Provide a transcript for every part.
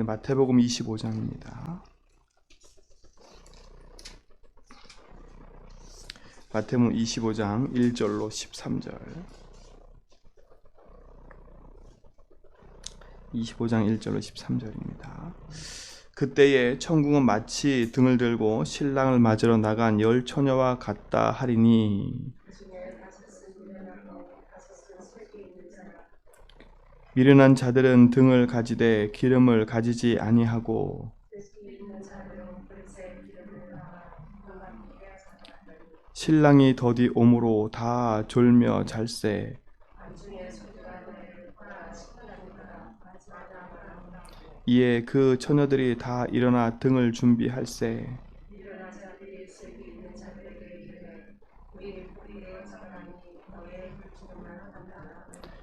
마태복음 25장입니다. 마태복음 25장 1절로 13절. 25장 1절로 13절입니다. 그때에 천국은 마치 등을 들고 신랑을 맞으러 나간 10 처녀와 같다 하리니, 미련한 자들은 등을 가지되 기름을 가지지 아니하고 신랑이 더디 오므로 다 졸며 잘세. 이에 그 처녀들이 다 일어나 등을 준비할세.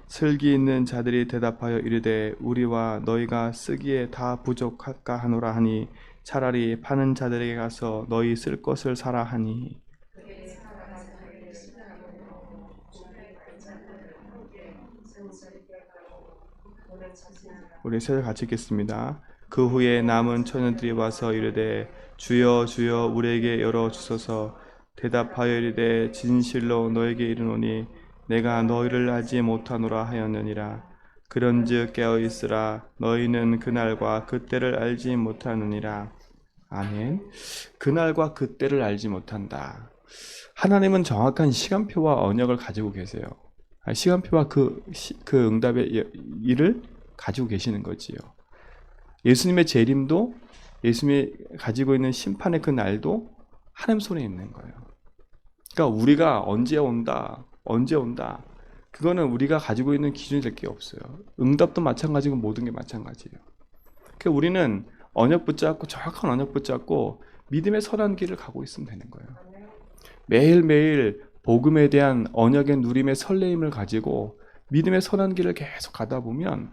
슬기 있는 자들이 대답하여 이르되 우리와 너희가 쓰기에 다 부족할까 하노라 하니, 차라리 파는 자들에게 가서 너희 쓸 것을 사라 하니. 우리 세절 같이 읽겠습니다. 그 후에 남은 처녀들이 와서 이르되 주여 주여 우리에게 열어 주소서. 대답하여 이르되 진실로 너에게 이르노니 내가 너희를 알지 못하노라 하였느니라. 그런즉 깨어 있으라. 너희는 그날과 그때를 알지 못하느니라. 아멘. 그날과 그때를 알지 못한다. 하나님은 정확한 시간표와 언약을 가지고 계세요. 시간표와 그 응답의 일을 가지고 계시는 거지요. 예수님의 재림도, 예수님이 가지고 있는 심판의 그 날도 하나님 손에 있는 거예요. 그러니까 우리가 언제 온다, 그거는 우리가 가지고 있는 기준이 될 게 없어요. 응답도 마찬가지고 모든 게 마찬가지예요. 그러니까 우리는 언약 붙잡고, 정확한 언약 붙잡고 믿음의 선한 길을 가고 있으면 되는 거예요. 매일매일 복음에 대한 언약의 누림의 설레임을 가지고 믿음의 선한 길을 계속 가다 보면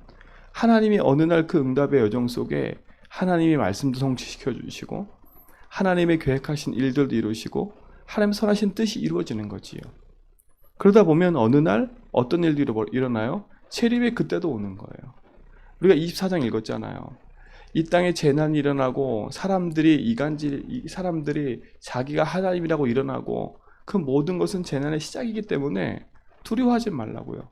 하나님이 어느 날 그 응답의 여정 속에 하나님이 말씀도 성취시켜 주시고 하나님의 계획하신 일들도 이루시고 하나님 선하신 뜻이 이루어지는 거지요. 그러다 보면 어느 날 어떤 일들이 일어나요? 재림의 그때도 오는 거예요. 우리가 24장 읽었잖아요. 이 땅에 재난이 일어나고 사람들이 자기가 하나님이라고 일어나고, 그 모든 것은 재난의 시작이기 때문에 두려워하지 말라고요.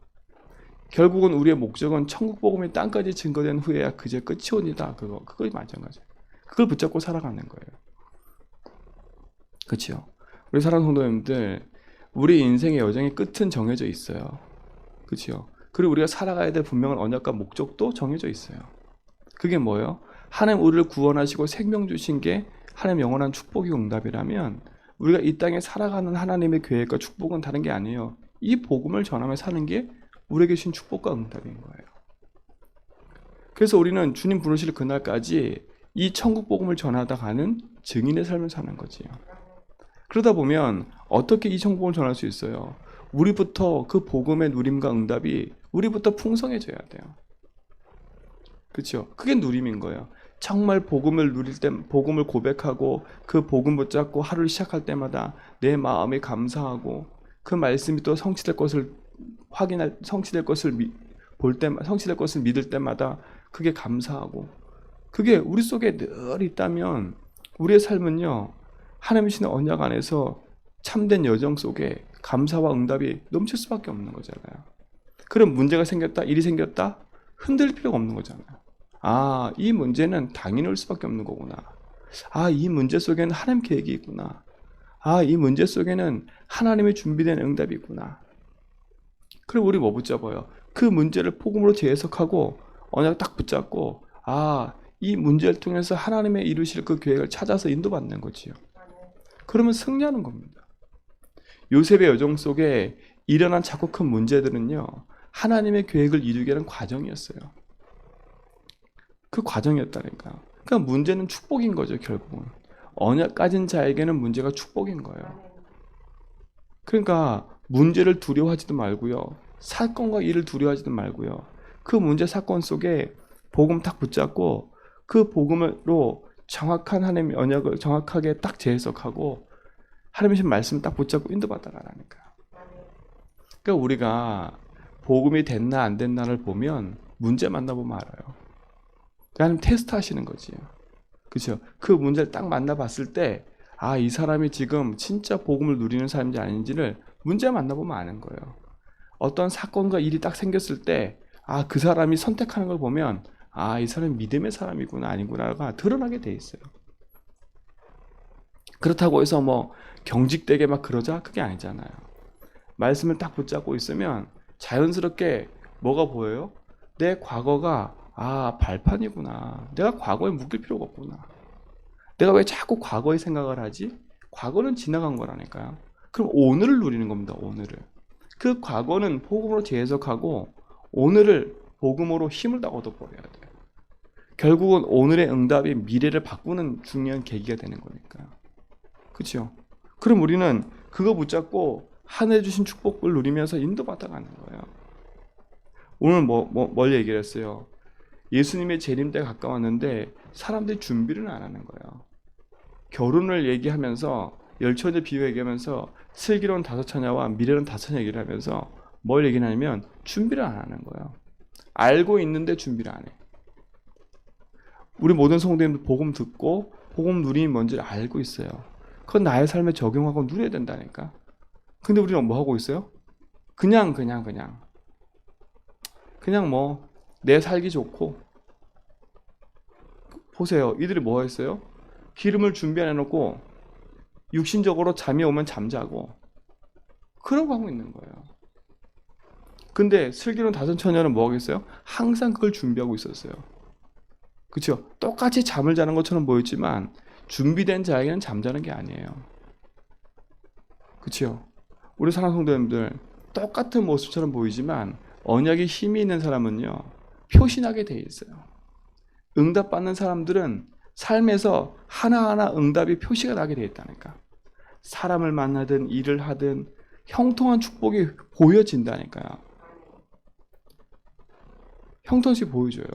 결국은 우리의 목적은 천국 복음이 땅까지 증거된 후에야 그제 끝이 옵니다. 그거 마찬가지예요. 그걸 붙잡고 살아가는 거예요. 그렇죠? 우리 사랑하는 성도님들, 우리 인생의 여정의 끝은 정해져 있어요. 그렇죠? 그리고 우리가 살아가야 될 분명한 언약과 목적도 정해져 있어요. 그게 뭐예요? 하나님 우리를 구원하시고 생명 주신 게 하나님 영원한 축복이 응답이라면, 우리가 이 땅에 살아가는 하나님의 계획과 축복은 다른 게 아니에요. 이 복음을 전하며 사는 게 우리에게 주신 축복과 응답인 거예요. 그래서 우리는 주님 부르실 그날까지 이 천국 복음을 전하다 가는 증인의 삶을 사는 거지요. 그러다 보면 어떻게 이 천국 복음을 전할 수 있어요? 우리부터 그 복음의 누림과 응답이 우리부터 풍성해져야 돼요. 그렇죠? 그게 누림인 거예요. 정말 복음을 누릴 때, 복음을 고백하고 그 복음 붙잡고 하루를 시작할 때마다 내 마음이 감사하고, 그 말씀이 또 성취될 것을 성취될 것을 믿을 때마다 그게 감사하고, 그게 우리 속에 늘 있다면 우리의 삶은요, 하나님 주시는 언약 안에서 참된 여정 속에 감사와 응답이 넘칠 수밖에 없는 거잖아요. 그럼 문제가 생겼다, 일이 생겼다, 흔들릴 필요가 없는 거잖아요. 이 문제는 당연히 올 수밖에 없는 거구나. 이 문제 속에는 하나님 계획이 있구나. 이 문제 속에는 하나님의 준비된 응답이 있구나. 그리고 우리 뭐 붙잡아요? 그 문제를 복음으로 재해석하고 언약 딱 붙잡고, 이 문제를 통해서 하나님의 이루실 그 계획을 찾아서 인도받는 거지요. 그러면 승리하는 겁니다. 요셉의 여정 속에 일어난 작고 큰 문제들은요, 하나님의 계획을 이루게 하는 과정이었어요. 그 과정이었다니까. 그러니까 문제는 축복인 거죠, 결국은. 언약 가진 자에게는 문제가 축복인 거예요. 그러니까 문제를 두려워하지도 말고요, 사건과 일을 두려워하지도 말고요, 그 문제 사건 속에 복음 딱 붙잡고 그 복음으로 정확한 하나님의 언약을 정확하게 딱 재해석하고 하나님의 말씀 딱 붙잡고 인도받아 가라니까. 그러니까 우리가 복음이 됐나 안 됐나를 보면 문제 만나보면 알아요. 하나님 테스트 하시는 거지. 그렇죠? 그 문제를 딱 만나봤을 때 이 사람이 지금 진짜 복음을 누리는 사람인지 아닌지를 문제 만나보면 아는 거예요. 어떤 사건과 일이 딱 생겼을 때 그 사람이 선택하는 걸 보면 이 사람이 믿음의 사람이구나 아니구나가 드러나게 돼 있어요. 그렇다고 해서 뭐 경직되게 막 그러자? 그게 아니잖아요. 말씀을 딱 붙잡고 있으면 자연스럽게 뭐가 보여요? 내 과거가 발판이구나. 내가 과거에 묶일 필요가 없구나. 내가 왜 자꾸 과거의 생각을 하지? 과거는 지나간 거라니까요. 그럼 오늘을 누리는 겁니다. 오늘을. 그 과거는 복음으로 재해석하고 오늘을 복음으로 힘을 다 얻어버려야 돼요. 결국은 오늘의 응답이 미래를 바꾸는 중요한 계기가 되는 거니까요. 그렇죠? 그럼 우리는 그거 붙잡고 하늘에 주신 축복을 누리면서 인도받아 가는 거예요. 오늘 뭘 얘기를 했어요? 예수님의 재림 때가 가까웠는데 사람들이 준비를 안 하는 거예요. 결혼을 얘기하면서 열처녀 비유 얘기하면서 슬기로운 다섯 처녀와 미래로운 다섯 처녀 얘기를 하면서 뭘 얘기하냐면 준비를 안 하는 거예요. 알고 있는데 준비를 안 해. 우리 모든 성도님들 복음 듣고 복음 누림이 뭔지를 알고 있어요. 그건 나의 삶에 적용하고 누려야 된다니까. 근데 우리는 뭐 하고 있어요? 그냥 뭐 내 살기 좋고. 보세요. 이들이 뭐 했어요? 기름을 준비 안 해놓고 육신적으로 잠이 오면 잠자고 그러고 하고 있는 거예요. 근데 슬기로운 다섯 처녀는 뭐 하겠어요? 항상 그걸 준비하고 있었어요. 그렇죠? 똑같이 잠을 자는 것처럼 보였지만 준비된 자에게는 잠자는 게 아니에요. 그렇죠? 우리 사랑하는 성도님들 똑같은 모습처럼 보이지만 언약에 힘이 있는 사람은요 표신하게 돼 있어요. 응답받는 사람들은 삶에서 하나하나 응답이 표시가 나게 돼 있다니까. 사람을 만나든 일을 하든 형통한 축복이 보여진다니까요. 형통시 보여줘요.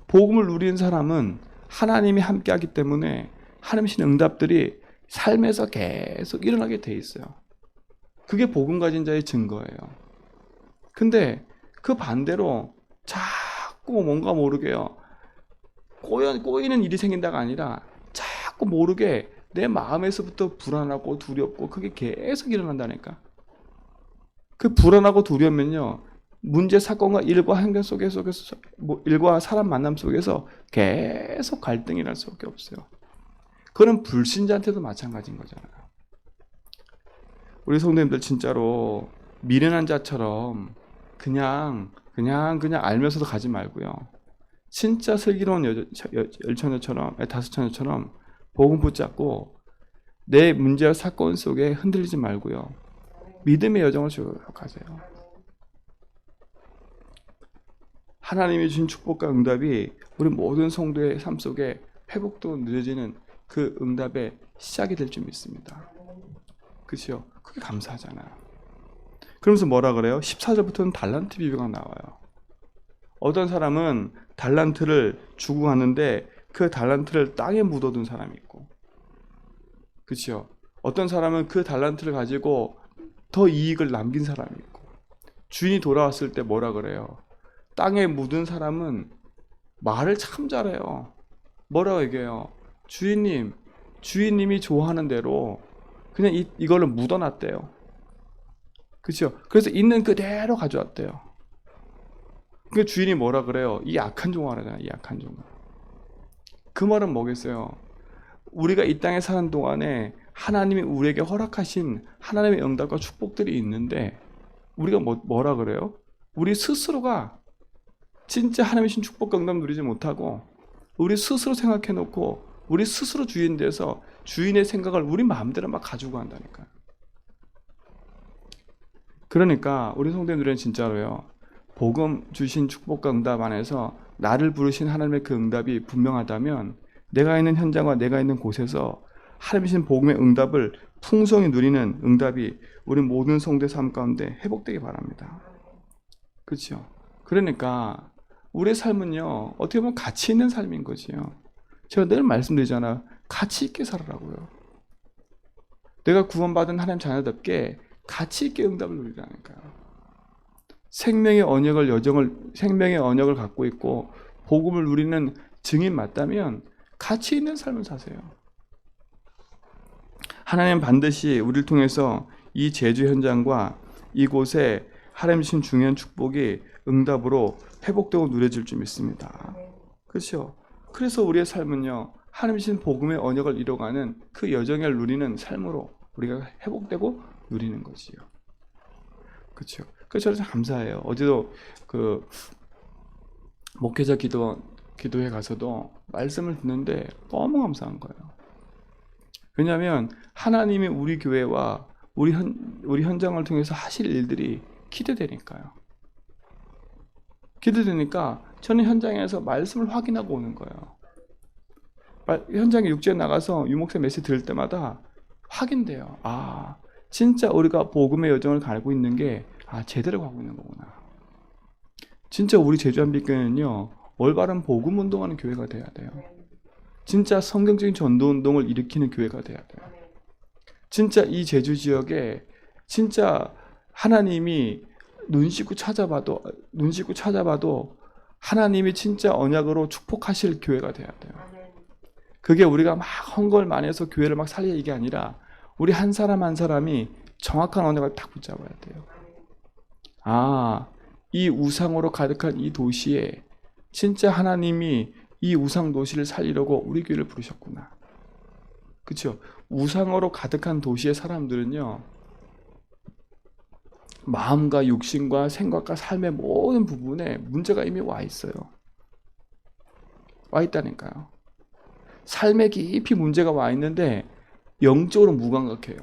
복음을 누리는 사람은 하나님이 함께하기 때문에 하나님 신 응답들이 삶에서 계속 일어나게 돼 있어요. 그게 복음 가진 자의 증거예요. 근데 그 반대로 자꾸 뭔가 모르게요. 꼬이는 일이 생긴다가 아니라 자꾸 모르게 내 마음에서부터 불안하고 두렵고 그게 계속 일어난다니까. 그 불안하고 두려우면요. 문제 사건과 일과 행동 속에서 일과 사람 만남 속에서 계속 갈등이 날 수밖에 없어요. 그건 불신자한테도 마찬가지인 거잖아요. 우리 성도님들 진짜로 미련한 자처럼 그냥 알면서도 가지 말고요. 진짜 슬기로운 열처녀처럼 다섯 처녀처럼 복음 붙잡고 내 문제와 사건 속에 흔들리지 말고요. 믿음의 여정을 쭉 가세요. 하나님이 주신 축복과 응답이 우리 모든 성도의 삶 속에 회복도 늦어지는 그 응답의 시작이 될 줄 믿습니다. 그렇죠? 그게 감사하잖아요. 그러면서 뭐라 그래요? 14절부터는 달란트 비유가 나와요. 어떤 사람은 달란트를 주고 가는데 그 달란트를 땅에 묻어둔 사람이 있고, 그렇죠? 어떤 사람은 그 달란트를 가지고 더 이익을 남긴 사람이 있고, 주인이 돌아왔을 때 뭐라 그래요? 땅에 묻은 사람은 말을 참 잘해요. 뭐라고 얘기해요? 주인님이 좋아하는 대로 그냥 이걸로 묻어놨대요. 그렇죠? 그래서 있는 그대로 가져왔대요. 그 주인이 뭐라 그래요? 이 약한 종아라잖아요. 이 약한 종아. 그 말은 뭐겠어요? 우리가 이 땅에 사는 동안에 하나님이 우리에게 허락하신 하나님의 응답과 축복들이 있는데 우리가 뭐라 그래요? 우리 스스로가 진짜 하나님의 신 축복과 응답 누리지 못하고 우리 스스로 생각해놓고 우리 스스로 주인 돼서 주인의 생각을 우리 마음대로 막 가지고 간다니까요. 그러니까 우리 성도님들은 진짜로요. 복음 주신 축복과 응답 안에서 나를 부르신 하나님의 그 응답이 분명하다면 내가 있는 현장과 내가 있는 곳에서 하나님 주신 복음의 응답을 풍성히 누리는 응답이 우리 모든 성도의 삶 가운데 회복되기 바랍니다. 그렇죠? 그러니까 우리의 삶은요. 어떻게 보면 가치 있는 삶인 거지요. 제가 늘 말씀드리잖아요. 가치 있게 살아라고요. 내가 구원받은 하나님 자녀답게 가치 있게 응답을 누리라니까요. 생명의 언약을 갖고 있고 복음을 누리는 증인 맞다면 가치 있는 삶을 사세요. 하나님 반드시 우리를 통해서 이 제주 현장과 이곳에 하나님 주신 중요한 축복이 응답으로 회복되고 누려질 줄 믿습니다. 그렇죠? 그래서 우리의 삶은요, 하나님 주신 복음의 언약을 이뤄가는 그 여정을 누리는 삶으로 우리가 회복되고 누리는 거지요. 그렇죠? 그래서 저는 감사해요. 어제도 그 목회자 기도회 가서도 말씀을 듣는데 너무 감사한 거예요. 왜냐하면 하나님이 우리 교회와 우리 현장을 통해서 하실 일들이 기대되니까요. 기대되니까 저는 현장에서 말씀을 확인하고 오는 거예요. 현장에 육지에 나가서 유목사 메시지 들을 때마다 확인돼요. 아, 진짜 우리가 복음의 여정을 가고 있는 게 제대로 가고 있는 거구나. 진짜 우리 제주 한빛교회는요, 올바른 복음 운동하는 교회가 돼야 돼요. 진짜 성경적인 전도 운동을 일으키는 교회가 돼야 돼요. 진짜 이 제주 지역에 진짜 하나님이 눈 씻고 찾아봐도 하나님이 진짜 언약으로 축복하실 교회가 돼야 돼요. 그게 우리가 막 헝걸만해서 교회를 막 살리는 게 아니라 우리 한 사람 한 사람이 정확한 언약을 딱 붙잡아야 돼요. 이 우상으로 가득한 이 도시에 진짜 하나님이 이 우상 도시를 살리려고 우리 교회를 부르셨구나. 그렇죠? 우상으로 가득한 도시의 사람들은요, 마음과 육신과 생각과 삶의 모든 부분에 문제가 이미 와 있어요. 와 있다니까요. 삶에 깊이 문제가 와 있는데 영적으로 무감각해요.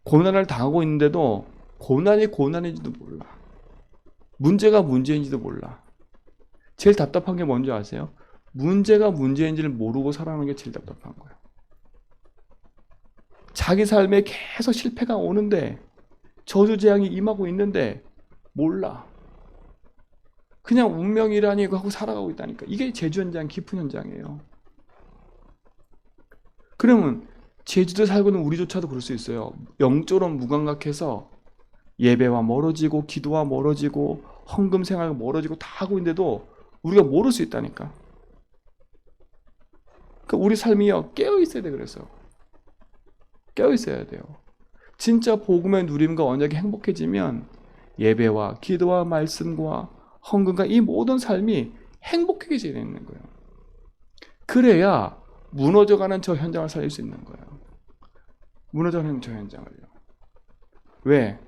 고난을 당하고 있는데도 고난이 고난인지도 몰라. 문제가 문제인지도 몰라. 제일 답답한 게 뭔지 아세요? 문제가 문제인지를 모르고 살아가는 게 제일 답답한 거예요. 자기 삶에 계속 실패가 오는데 저주재앙이 임하고 있는데 몰라. 그냥 운명이라니 하고 살아가고 있다니까. 이게 제주 현장, 깊은 현장이에요. 그러면 제주도 살고 있는 우리조차도 그럴 수 있어요. 영적으로 무감각해서 예배와 멀어지고 기도와 멀어지고 헌금 생활과 멀어지고 다 하고 있는데도 우리가 모를 수 있다니까. 그러니까 우리 삶이요, 깨어 있어야 돼. 그래서 깨어 있어야 돼요. 진짜 복음의 누림과 언약이 행복해지면 예배와 기도와 말씀과 헌금과 이 모든 삶이 행복해지게 되는 거예요. 그래야 무너져가는 저 현장을 살릴 수 있는 거예요. 무너져가는 저 현장을요. 왜?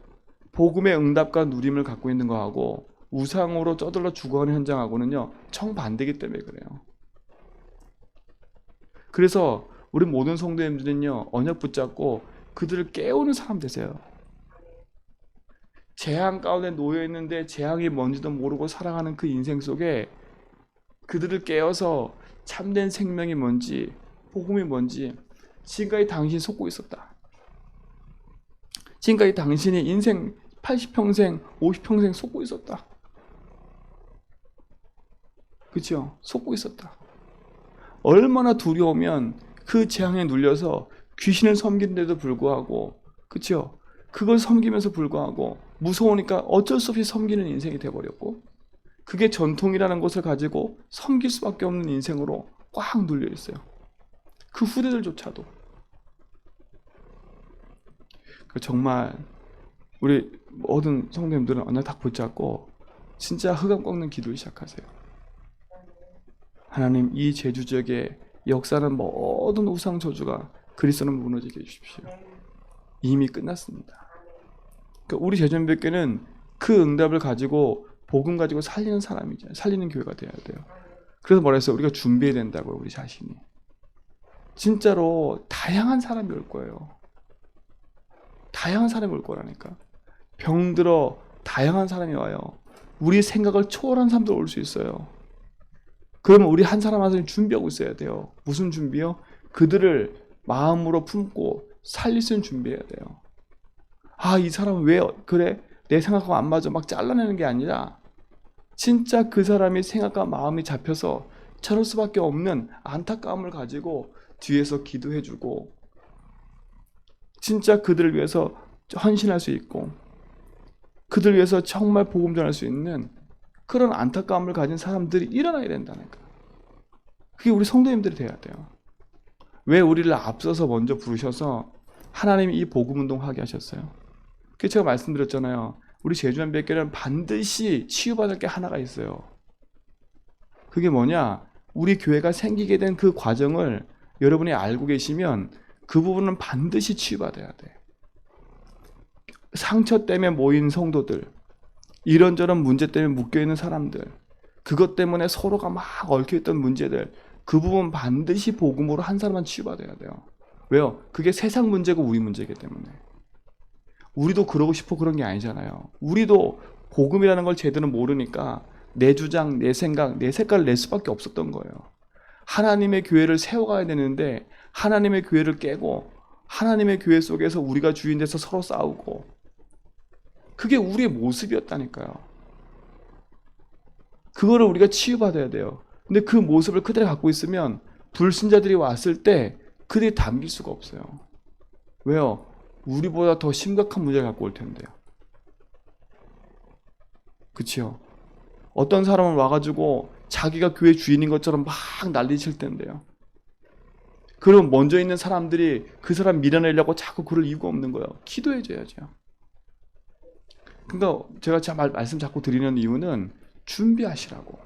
복음의 응답과 누림을 갖고 있는 거하고 우상으로 쩌들러 죽어가는 현장하고는요, 정반대이기 때문에 그래요. 그래서 우리 모든 성도님들은요, 언약 붙잡고 그들을 깨우는 사람 되세요. 재앙 가운데 놓여 있는데 재앙이 뭔지도 모르고 살아가는 그 인생 속에 그들을 깨워서 참된 생명이 뭔지, 복음이 뭔지, 지금까지 당신이 속고 있었다. 지금까지 당신이 인생 80평생, 50평생 속고 있었다. 그렇죠? 속고 있었다. 얼마나 두려우면 그 재앙에 눌려서 귀신을 섬기는데도 불구하고, 그렇죠? 그걸 섬기면서 불구하고 무서우니까 어쩔 수 없이 섬기는 인생이 돼버렸고, 그게 전통이라는 것을 가지고 섬길 수밖에 없는 인생으로 꽉 눌려 있어요. 그 후대들조차도. 정말 우리 모든 성도님들은 언약 딱 붙잡고 진짜 흑암 꺾는 기도를 시작하세요. 하나님, 이 제주 지역에 역사는 모든 우상 저주가 그리스도는 무너지게 해주십시오. 이미 끝났습니다. 그러니까 우리 제주한빛교회는 그 응답을 가지고 복음 가지고 살리는 사람이죠. 살리는 교회가 돼야 돼요. 그래서 뭐라 했어요? 우리가 준비해야 된다고요. 우리 자신이. 진짜로 다양한 사람이 올 거예요. 다양한 사람이 올 거라니까. 병들어 다양한 사람이 와요. 우리 생각을 초월한 사람도 올 수 있어요. 그러면 우리 한 사람 한 사람이 준비하고 있어야 돼요. 무슨 준비요? 그들을 마음으로 품고 살릴 수 있는 준비해야 돼요. 이 사람은 왜 그래? 내 생각하고 안 맞아. 막 잘라내는 게 아니라 진짜 그 사람의 생각과 마음이 잡혀서 저럴 수밖에 없는 안타까움을 가지고 뒤에서 기도해주고 진짜 그들을 위해서 헌신할 수 있고 그들을 위해서 정말 복음 전할 수 있는 그런 안타까움을 가진 사람들이 일어나야 된다니까. 그게 우리 성도님들이 돼야 돼요. 왜 우리를 앞서서 먼저 부르셔서 하나님이 이 복음운동 하게 하셨어요? 그래서 제가 말씀드렸잖아요. 우리 제주한백교는 반드시 치유받을 게 하나가 있어요. 그게 뭐냐? 우리 교회가 생기게 된 그 과정을 여러분이 알고 계시면 그 부분은 반드시 치유받아야 돼. 상처 때문에 모인 성도들, 이런저런 문제 때문에 묶여있는 사람들, 그것 때문에 서로가 막 얽혀있던 문제들, 그 부분 반드시 복음으로 한 사람만 치유받아야 돼요. 왜요? 그게 세상 문제고 우리 문제이기 때문에. 우리도 그러고 싶어 그런 게 아니잖아요. 우리도 복음이라는 걸 제대로 모르니까 내 주장, 내 생각, 내 색깔을 낼 수밖에 없었던 거예요. 하나님의 교회를 세워가야 되는데 하나님의 교회를 깨고 하나님의 교회 속에서 우리가 주인 돼서 서로 싸우고, 그게 우리의 모습이었다니까요. 그거를 우리가 치유받아야 돼요. 근데 그 모습을 그대로 갖고 있으면 불신자들이 왔을 때 그들이 담길 수가 없어요. 왜요? 우리보다 더 심각한 문제를 갖고 올 텐데요. 그치요? 어떤 사람은 와가지고 자기가 교회 주인인 것처럼 막 난리칠 텐데요. 그럼 먼저 있는 사람들이 그 사람 밀어내려고 자꾸 그럴 이유가 없는 거예요. 기도해줘야죠. 그러니까 제가 말씀 자꾸 드리는 이유는 준비하시라고.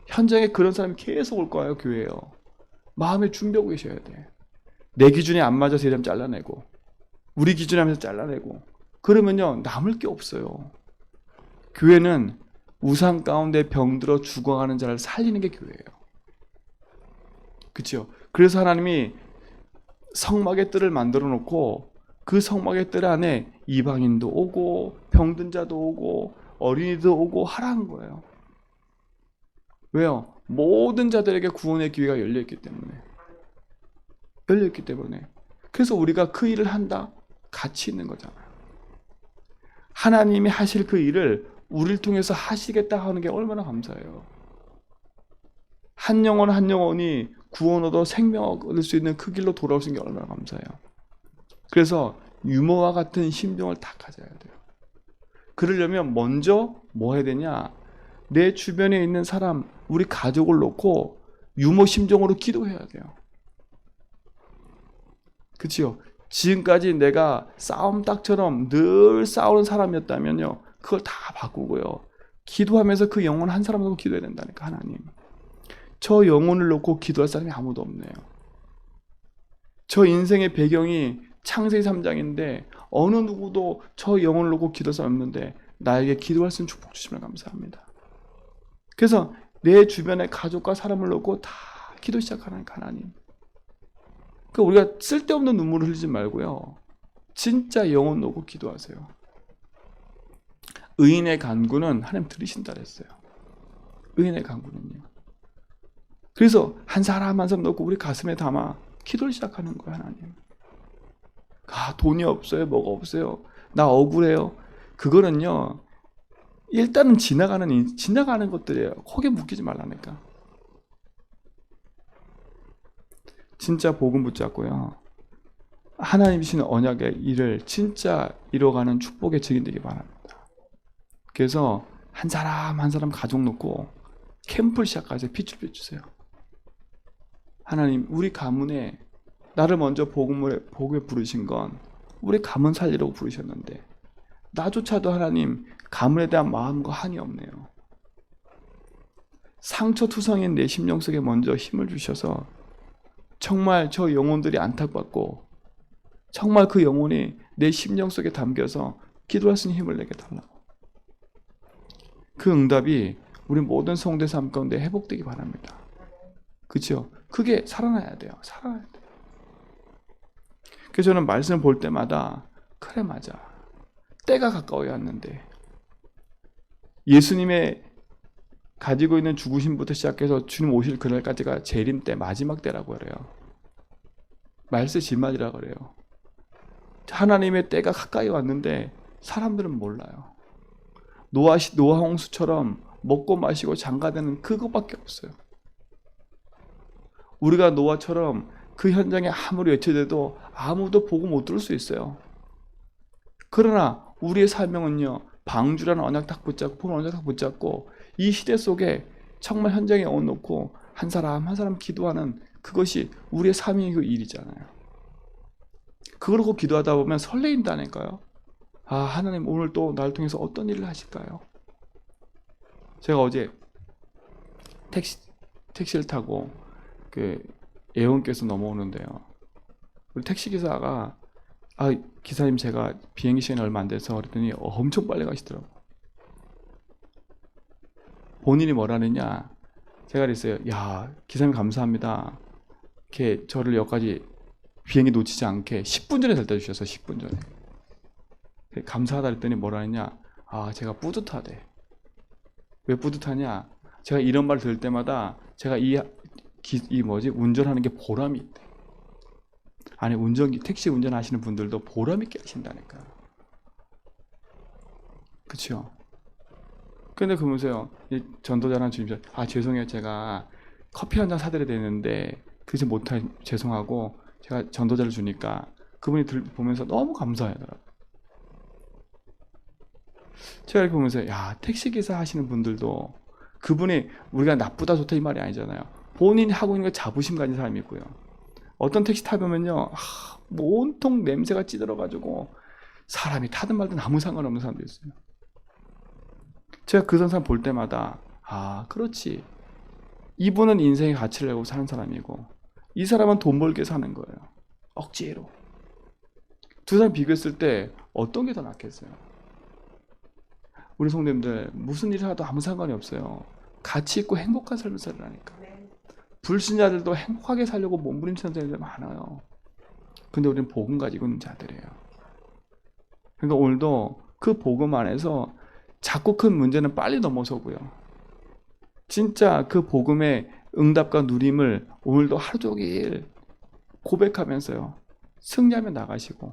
현장에 그런 사람이 계속 올 거예요. 교회에요. 마음에 준비하고 계셔야 돼. 내 기준에 안 맞아서 이러면 잘라내고, 우리 기준에 하면서 잘라내고, 그러면요 남을 게 없어요. 교회는 우상 가운데 병들어 죽어가는 자를 살리는 게 교회예요. 그렇죠? 그래서 하나님이 성막의 뜰을 만들어 놓고 그 성막의 뜰 안에 이방인도 오고 병든 자도 오고 어린이도 오고 하라는 거예요. 왜요? 모든 자들에게 구원의 기회가 열려있기 때문에. 그래서 우리가 그 일을 한다? 가치 있는 거잖아요. 하나님이 하실 그 일을 우리를 통해서 하시겠다 하는 게 얼마나 감사해요. 한 영혼 한 영혼이 구원 얻어 생명 얻을 수 있는 그 길로 돌아오신 게 얼마나 감사해요. 그래서 유모와 같은 심정을 다 가져야 돼요. 그러려면 먼저 뭐 해야 되냐? 내 주변에 있는 사람, 우리 가족을 놓고 유모 심정으로 기도해야 돼요. 그치요? 지금까지 내가 싸움닭처럼 늘 싸우는 사람이었다면요, 그걸 다 바꾸고요, 기도하면서 그 영혼 한 사람 놓고 기도해야 된다니까. 하나님, 저 영혼을 놓고 기도할 사람이 아무도 없네요. 저 인생의 배경이 창세기 3장인데 어느 누구도 저 영혼을 놓고 기도할 사람 없는데 나에게 기도할 수 있는 축복 주시면 감사합니다. 그래서 내 주변의 가족과 사람을 놓고 다 기도 시작하라니까. 하나님, 그러니까 우리가 쓸데없는 눈물을 흘리지 말고요, 진짜 영혼 놓고 기도하세요. 의인의 간구는 하나님 들으신다 그랬어요. 의인의 간구는요. 그래서 한 사람 한 사람 놓고 우리 가슴에 담아 기도를 시작하는 거예요. 하나님, 돈이 없어요, 뭐가 없어요, 나 억울해요. 그거는요 일단은 지나가는 것들이에요. 거기에 묶이지 말라니까. 진짜 복음 붙잡고요, 하나님 주신 언약의 일을 진짜 이뤄가는 축복의 증인 되기 바랍니다. 그래서 한 사람 한 사람 가족 놓고 캠프를 시작하세요. 핏줄 주세요. 하나님, 우리 가문에 나를 먼저 복음에 부르신 건 우리 가문 살리려고 부르셨는데 나조차도 하나님 가문에 대한 마음과 한이 없네요. 상처투성인 내 심령 속에 먼저 힘을 주셔서 정말 저 영혼들이 안타깝고 정말 그 영혼이 내 심령 속에 담겨서 기도할 수 있는 힘을 내게 달라고. 그 응답이 우리 모든 성도의 삶 가운데 회복되기 바랍니다. 그렇죠? 그게 살아나야 돼요. 살아나야 돼요. 그래서 저는 말씀을 볼 때마다 그래, 맞아, 때가 가까워야 왔는데, 예수님의 가지고 있는 죽으심부터 시작해서 주님 오실 그날까지가 재림 때, 마지막 때라고 그래요. 말세 진말이라고 그래요. 하나님의 때가 가까이 왔는데 사람들은 몰라요. 노아 홍수처럼 먹고 마시고 장가되는 그것밖에 없어요. 우리가 노아처럼 그 현장에 아무리 외쳐대도 아무도 보고 못 들을 수 있어요. 그러나 우리의 사명은요, 방주라는 언약 딱 붙잡고 폰 언약 딱 붙잡고 이 시대 속에 정말 현장에 얹어놓고 한 사람 한 사람 기도하는 그것이 우리의 삶이고 일이잖아요. 그러고 기도하다 보면 설레인다니까요. 아, 하나님 오늘 또 나를 통해서 어떤 일을 하실까요? 제가 어제 택시를 타고 그 예원께서 넘어오는데요. 우리 택시기사가 기사님 제가 비행기 시간이 얼마 안 돼서 그랬더니 엄청 빨리 가시더라고요. 본인이 뭐라느냐, 제가 그랬어요. 야, 기사님 감사합니다. 이렇게 저를 여기까지 비행기 놓치지 않게 10분 전에 데려다 주셔서 10분 전에. 감사하다 그랬더니 뭐라 했냐, 제가 뿌듯하대. 왜 뿌듯하냐, 제가 이런 말 들을 때마다 제가 운전하는 게 보람이 있대. 아니, 택시 운전하시는 분들도 보람 있게 하신다니까. 그쵸? 근데 그러면서요, 전도자랑 주님께서 죄송해요, 제가 커피 한 잔 사드려야 되는데 그러지 죄송하고, 제가 전도자를 주니까 그분이 보면서 너무 감사하더라고요. 제가 이렇게 보면서 택시기사 하시는 분들도 그분이 우리가 나쁘다 좋다 이 말이 아니잖아요. 본인이 하고 있는 거 자부심 가진 사람이 있고요. 어떤 택시 타보면요, 온통 냄새가 찌들어가지고 사람이 타든 말든 아무 상관없는 사람도 있어요. 제가 그 사람 볼 때마다 그렇지, 이분은 인생의 가치를 내고 사는 사람이고 이 사람은 돈 벌게 사는 거예요. 억지로. 두 사람 비교했을 때 어떤 게 더 낫겠어요? 우리 성도님들, 무슨 일을 하도 아무 상관이 없어요. 가치 있고 행복한 삶을 살으라니까. 불신자들도 행복하게 살려고 몸부림치는 자들이 많아요. 근데 우리는 복음 가지고 있는 자들이에요. 그러니까 오늘도 그 복음 안에서 자꾸 큰 문제는 빨리 넘어서고요. 진짜 그 복음의 응답과 누림을 오늘도 하루 종일 고백하면서요, 승리하며 나가시고,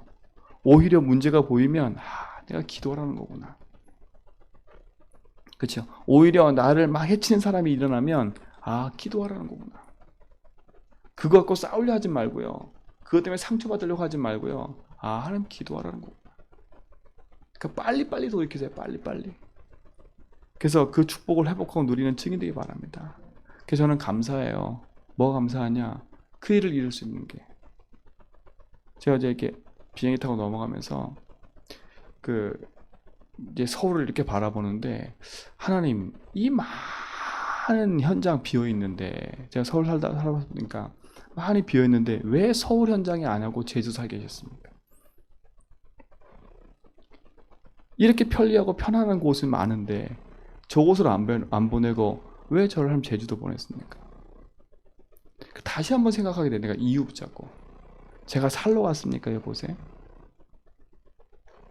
오히려 문제가 보이면 내가 기도하라는 거구나. 그렇죠? 오히려 나를 막 해치는 사람이 일어나면 기도하라는 거구나. 그거 갖고 싸우려 하지 말고요. 그것 때문에 상처받으려고 하지 말고요. 하나님 기도하라는 거구나. 그러니까 빨리빨리 돌이키세요. 빨리빨리. 그래서 그 축복을 회복하고 누리는 증인 되기 바랍니다. 그래서 저는 감사해요. 뭐가 감사하냐? 그 일을 이룰 수 있는 게. 제가 어제 이렇게 비행기 타고 넘어가면서 이제 서울을 이렇게 바라보는데, 하나님, 이 많은 현장 비어 있는데, 제가 서울 살아보니까 많이 비어 있는데 왜 서울 현장에 안 하고 제주 살게 하셨습니까? 이렇게 편리하고 편안한 곳은 많은데 저곳을 안 보내고 왜 저를 하나님 제주도 보냈습니까? 다시 한번 생각하게 돼. 내가 이유 붙잡고 제가 살러 왔습니까? 이곳에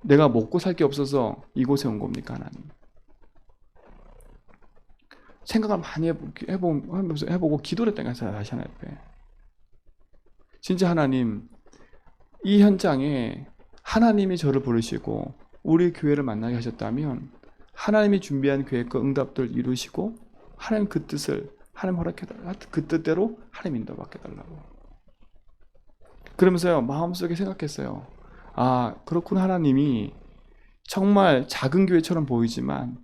내가 먹고 살 게 없어서 이곳에 온 겁니까? 하나님, 생각을 많이 해보고 기도를 했다니까. 다시 하나 옆에 진짜 하나님, 이 현장에 하나님이 저를 부르시고 우리 교회를 만나게 하셨다면 하나님이 준비한 계획과 응답들 이루시고 하나님 그 뜻을 하나님 허락해달라, 그 뜻대로 하나님 인도받게 달라고. 그러면서요, 마음속에 생각했어요. 그렇구나, 하나님이 정말 작은 교회처럼 보이지만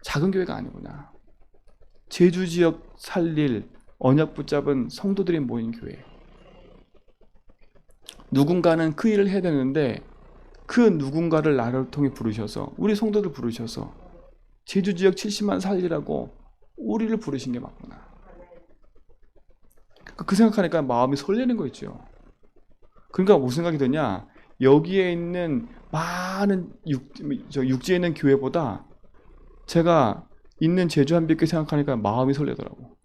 작은 교회가 아니구나. 제주 지역 살릴 언약 붙잡은 성도들이 모인 교회. 누군가는 그 일을 해야 되는데 그 누군가를 나를 통해 부르셔서, 우리 성도들 부르셔서 제주 지역 70만 살리라고 우리를 부르신 게 맞구나. 그 생각하니까 마음이 설레는 거 있죠. 그러니까 무슨 생각이 드냐, 여기에 있는 많은 육지에 있는 교회보다 제가 있는 제주 한빛교회 생각하니까 마음이 설레더라고.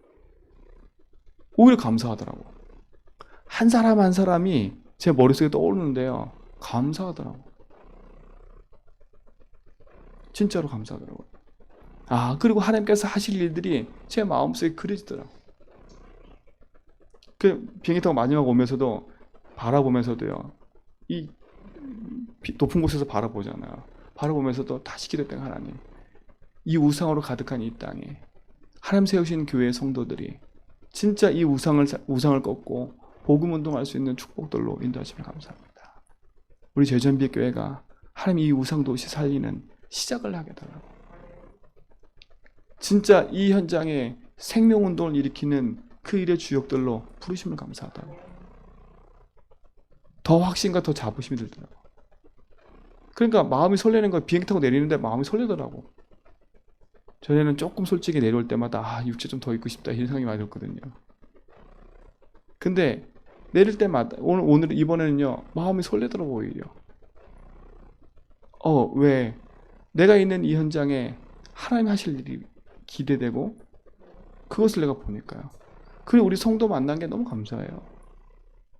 오히려 감사하더라고. 한 사람 한 사람이 제 머릿속에 떠오르는데요, 감사하더라고. 진짜로 감사하더라고요. 그리고 하나님께서 하실 일들이 제 마음속에 그려지더라고. 그 비행기 타고 마지막 오면서도 바라보면서도요, 이 높은 곳에서 바라보잖아요. 바라보면서도 다시 기도했던 하나님, 이 우상으로 가득한 이 땅에 하나님 세우신 교회의 성도들이 진짜 이 우상을 꺾고 복음 운동할 수 있는 축복들로 인도하시면 감사합니다. 우리 제주한빛교회가 하나님 이 우상 도시 살리는 시작을 하게 달라고. 진짜 이 현장에 생명운동을 일으키는 그 일의 주역들로 부르심을 감사하다고. 더 확신과 더 자부심이 들더라고. 그러니까 마음이 설레는 거, 비행기 타고 내리는데 마음이 설레더라고. 전에는 조금 솔직히 내려올 때마다 육지 좀 더 있고 싶다 이런 생각이 많이 들었거든요. 근데 내릴 때마다 오늘 이번에는요 마음이 설레더라고. 오히려 왜 내가 있는 이 현장에 하나님 하실 일이 기대되고 그것을 내가 보니까요. 그리고 우리 성도 만난 게 너무 감사해요.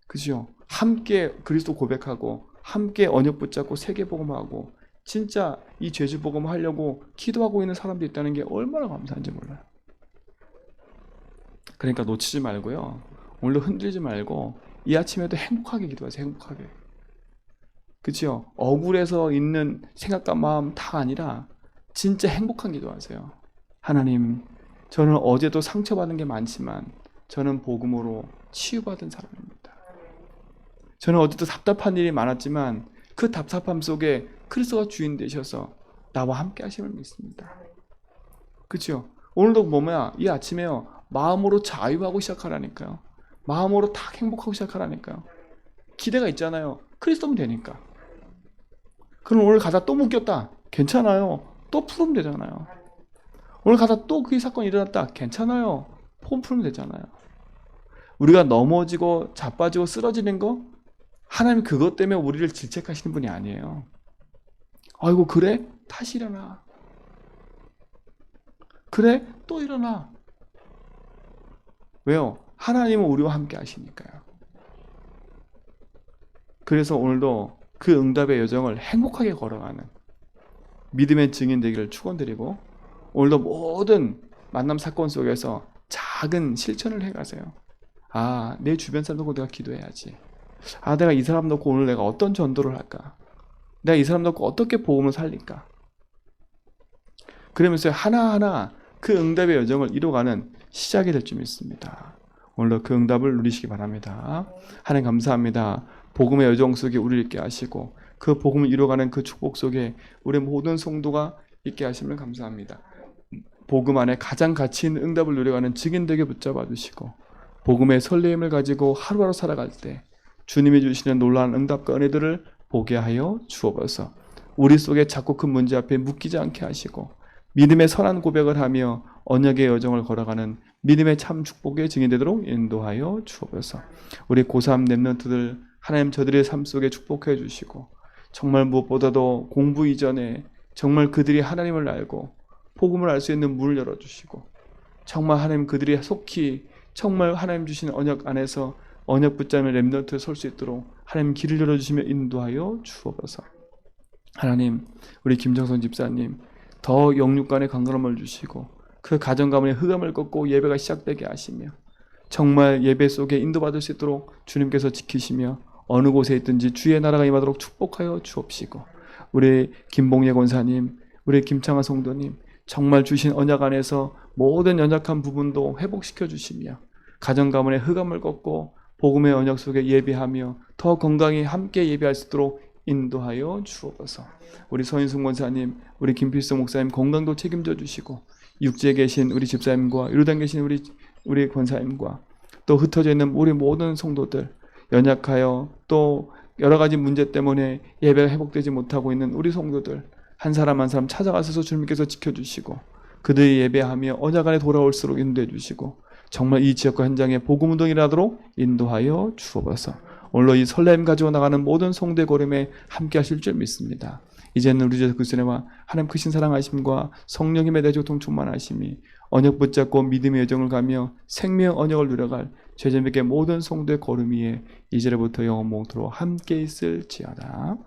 그죠? 함께 그리스도 고백하고 함께 언약 붙잡고 세계복음하고 진짜 이 죄주복음 하려고 기도하고 있는 사람들이 있다는 게 얼마나 감사한지 몰라요. 그러니까 놓치지 말고요. 오늘도 흔들리지 말고 이 아침에도 행복하게 기도하세요. 행복하게. 그렇죠? 억울해서 있는 생각과 마음 다 아니라 진짜 행복한 기도하세요. 하나님, 저는 어제도 상처받은 게 많지만 저는 복음으로 치유받은 사람입니다. 저는 어제도 답답한 일이 많았지만 그 답답함 속에 그리스도가 주인 되셔서 나와 함께 하심을 믿습니다. 그렇죠? 오늘도 이 아침에요. 마음으로 자유하고 시작하라니까요. 마음으로 딱 행복하고 시작하라니까요. 기대가 있잖아요. 그리스도면 되니까. 그럼 오늘 가다 또 묶였다. 괜찮아요. 또 풀면 되잖아요. 오늘 가다 또 그 사건이 일어났다. 괜찮아요. 폼 풀면 되잖아요. 우리가 넘어지고 자빠지고 쓰러지는 거 하나님 그것 때문에 우리를 질책하시는 분이 아니에요. 아이고 그래? 다시 일어나. 그래? 또 일어나. 왜요? 하나님은 우리와 함께 하시니까요. 그래서 오늘도 그 응답의 여정을 행복하게 걸어가는 믿음의 증인 되기를 축원드리고 오늘도 모든 만남 사건 속에서 작은 실천을 해가세요. 내 주변 사람 놓고 내가 기도해야지. 내가 이 사람 놓고 오늘 내가 어떤 전도를 할까? 내가 이 사람 놓고 어떻게 복음을 살릴까? 그러면서 하나하나 그 응답의 여정을 이뤄가는 시작이 될 줄 믿습니다. 오늘도 그 응답을 누리시기 바랍니다. 하나님 감사합니다. 복음의 여정 속에 우리를 있게 하시고 그 복음을 이뤄가는 그 축복 속에 우리 모든 성도가 있게 하심을 감사합니다. 복음 안에 가장 가치 있는 응답을 누려가는 증인되게 붙잡아 주시고 복음의 설레임을 가지고 하루하루 살아갈 때 주님이 주시는 놀라운 응답과 은혜들을 보게 하여 주옵소서. 우리 속에 자꾸 큰 문제 앞에 묶이지 않게 하시고 믿음의 선한 고백을 하며 언약의 여정을 걸어가는 믿음의 참 축복의 증인 되도록 인도하여 주옵소서. 우리 고3 랩런트들 하나님 저들의 삶 속에 축복해 주시고 정말 무엇보다도 공부 이전에 정말 그들이 하나님을 알고 복음을 알 수 있는 문을 열어주시고 정말 하나님 그들이 속히 정말 하나님 주신 언약 안에서 언약 붙잡는 랩런트에 설 수 있도록 하나님 길을 열어주시며 인도하여 주옵소서. 하나님 우리 김정선 집사님 더 영육간의 강건함을 주시고 그 가정 가문의 흑암을 꺾고 예배가 시작되게 하시며 정말 예배 속에 인도받을 수 있도록 주님께서 지키시며 어느 곳에 있든지 주의 나라가 임하도록 축복하여 주옵시고 우리 김봉예 권사님 우리 김창하 성도님 정말 주신 언약 안에서 모든 연약한 부분도 회복시켜 주시며 가정 가문의 흑암을 꺾고 복음의 언약 속에 예배하며 더 건강히 함께 예배할 수 있도록 인도하여 주옵소서. 우리 서인숙 권사님 우리 김필수 목사님 건강도 책임져 주시고 육지에 계신 우리 집사님과 요르단 계신 우리 권사님과 또 흩어져 있는 우리 모든 성도들 연약하여 또 여러 가지 문제 때문에 예배가 회복되지 못하고 있는 우리 성도들 한 사람 한 사람 찾아가셔서 주님께서 지켜주시고 그들이 예배하며 언약 안에 돌아올수록 인도해 주시고 정말 이 지역과 현장에 복음운동이 일어나도록 인도하여 주옵소서. 오늘로 이 설렘 가지고 나가는 모든 성도의 걸음에 함께 하실 줄 믿습니다. 이제는 우리 주 예수 그리스도와 하나님 크신 사랑하심과 성령 힘의 대조통 충만하심이 언약 붙잡고 믿음의 여정을 가며 생명 언약을 누려갈 죄전백의 모든 성도의 걸음 위에 이제로부터 영원토록 함께 있을지어다.